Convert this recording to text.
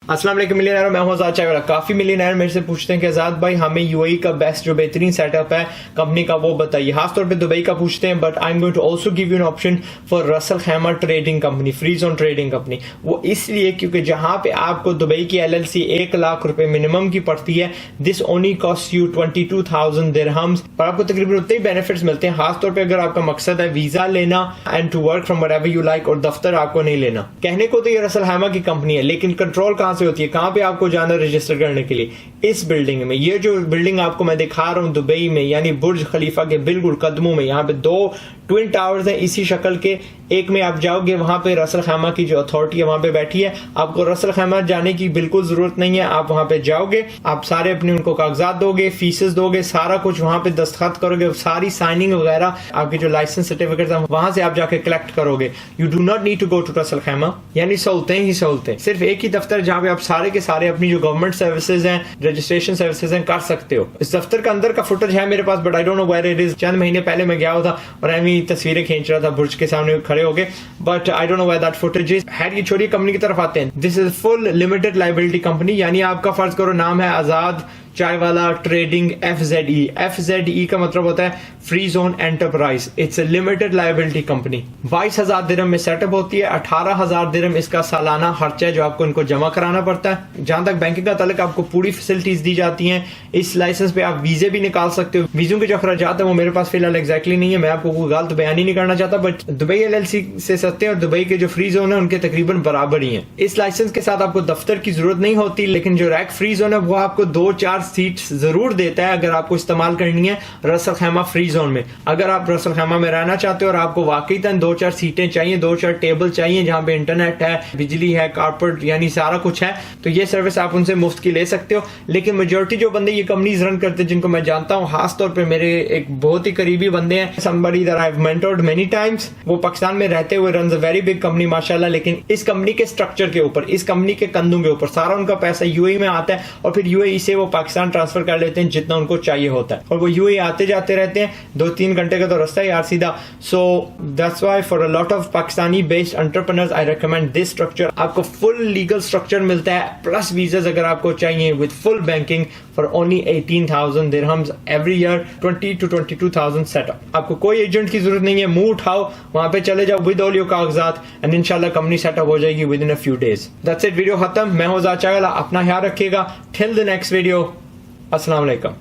अस्सलाम वालेकुम मिलियनेयर, मैं हूं आजाद चाय वाला। काफी मिलियनेयर मेरे से पूछते हैं कि आजाद भाई हमें यूएई का बेस्ट जो बेहतरीन सेटअप है कंपनी का वो बताइए। खासतौर पे दुबई का पूछते हैं, but I am going to also give you an option for Ras Al Khaimah trading company, free zone trading company. वो इसलिए क्योंकि जहां पे आपको दुबई की एलएलसी 1 लाख रुपए मिनिमम की पड़ती है, this only cost you 22,000 dirhams, पर आपको तकरीबन उतने ही बेनिफिट्स मिलते हैं। खासतौर पर अगर आपका मकसद है वीजा लेना and to work from wherever you like, और दफ्तर आपको नहीं लेना। कहने को तो ये रसल खैमा की कंपनी है, लेकिन कंट्रोल कहां से होती है, कहां पे आपको जाना रजिस्टर करने के लिए? इस बिल्डिंग में। ये जो बिल्डिंग आपको मैं दिखा रहा हूं दुबई में, यानी बुर्ज खलीफा के बिल्कुल कदमों में, यहाँ पे 2 ट्विन टावर्स हैं इसी शक्ल के। एक में आप जाओगे, वहां पे रसल खैमा की जो अथॉरिटी है वहां पे बैठी है। आपको रसल खैमा जाने की बिल्कुल जरूरत नहीं है। आप वहां पे जाओगे, आप सारे अपने उनको कागजात दोगे, फीसेस दोगे, सारा कुछ वहां पे दस्तखत करोगे, सारी साइनिंग वगैरह आपकी जो लाइसेंस सर्टिफिकेट है वहां से आप जाके कलेक्ट करोगे। You do not need to go to Ras Al Khaimah. यानी सहूलतें ही सहूलतें, सिर्फ एक ही दफ्तर जहां पे आप सारे के सारे अपनी जो गवर्नमेंट सर्विसेज हैं, रजिस्ट्रेशन सर्विसेज हैं, कर सकते हो। इस दफ्तर का अंदर का फुटेज है मेरे पास, but I don't know where it is. चंद महीने पहले मैं गया हुआ था और एमी तस्वीरें खींच रहा था बुर्ज के सामने खड़े होके, but I don't know where that footage is. खैर, ये छोटी कंपनी की तरफ आते हैं। This is full limited liability company, यानी आपका फर्ज करो नाम है आजाद चाय वाला ट्रेडिंग FZE। FZE का मतलब होता है free zone enterprise. It's a limited liability company. 22,000 दिरहम में सेटअप होती है। 18,000 दिरहम इसका सालाना खर्चा है जो आपको इनको जमा कराना पड़ता है। जहां तक बैंकिंग का ताल्लुक, आपको पूरी फैसिलिटीज दी जाती हैं। इस लाइसेंस पे आप वीजे भी निकाल सकते हो। वीजों के जो अखराजात है वो मेरे पास फिलहाल एग्जैक्टली नहीं है, मैं आपको कोई गलत बयान ही नहीं करना चाहता, बट दुबई LLC से सस्ते और दुबई के जो फ्री जोन है उनके तकरीबन बराबर ही है। इस लाइसेंस के साथ आपको दफ्तर की जरूरत नहीं होती, लेकिन जो रैक फ्री जोन है वो आपको 2-4 सीट जरूर देता है अगर आपको इस्तेमाल करनी है रसल खैमा फ्री जोन में। अगर आप रसल खैमा में रहना चाहते हो और आपको वाकई 2-4 सीटें चाहिए, 2-4 टेबल चाहिए जहां पे इंटरनेट है, बिजली है, कारपेट, यानी सारा कुछ है, तो ये सर्विस आप उनसे मुफ्त की ले सकते हो। लेकिन मेजोरिटी जो बंदे ये कंपनीज रन करते हैं, जिनको मैं जानता हूँ, खासतौर पर मेरे एक बहुत ही करीबी बंदे हैं, somebody that I've mentored many times, वो पाकिस्तान में रहते हुए runs a very big company माशाल्लाह, लेकिन इस कंपनी के स्ट्रक्चर के ऊपर, इस कंपनी के कंधों के ऊपर सारा उनका पैसा यूएई में आता है और फिर यूएई से वो पाकिस्तान ट्रांसफर कर लेते हैं जितना उनको चाहिए होता है, और वो यूएई आते जाते रहते हैं। 2-3 घंटे का तो रास्ता है यार सीधा। So that's why for a lot of Pakistani based entrepreneurs I recommend this structure. आपको फुल लीगल स्ट्रक्चर मिलता है, प्लस वीजास अगर आपको चाहिए, with full banking for only 18,000 dirhams every year, 20 to 22,000 setup. आपको कोई एजेंट की जरूरत नहीं है, मुंह उठाओ वहां पे चले जाओ विद ऑल योर कागजात एंड इंशाल्लाह कंपनी सेटअप हो जाएगी with in a few days. That's it, video खत्म। मैं हूं आजाद चाय वाला, अपना ख्याल रखिएगा। टिल द नेक्स्ट वीडियो, अस्सलाम वालेकुम।